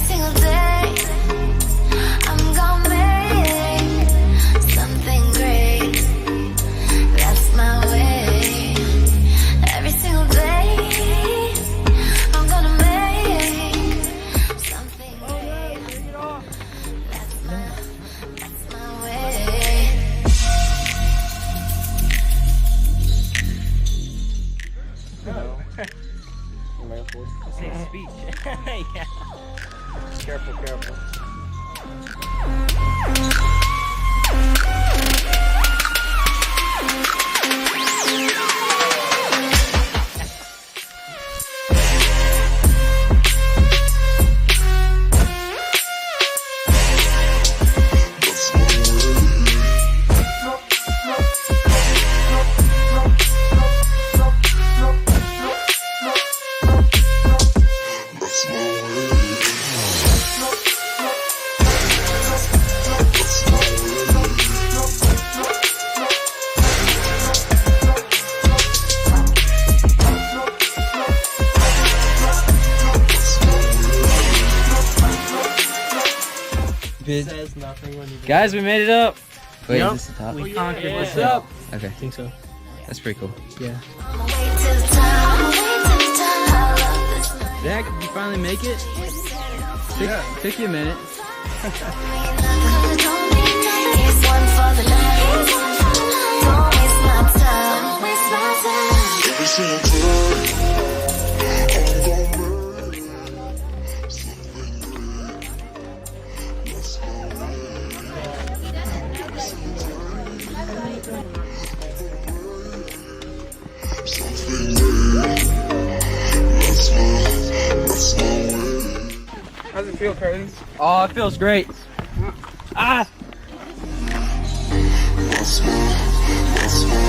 single day, I'm gonna make something great. That's my way. Every single day, I'm gonna make something great. That's my way. Say speech. Yeah. Careful, careful. Says nothing when you Guys, we made it up. Wait, Yep. is this the top? We conquered Yeah. what's up. Okay, I think so. that's pretty cool. Yeah. I'ma wait till the time, I love this night. Zach, did you finally make it? Took you a minute. Here's one for the night. Don't waste my time. Don't waste my time. Every single day, How's it feel, Curtis? Oh, it feels great. Ah! that's my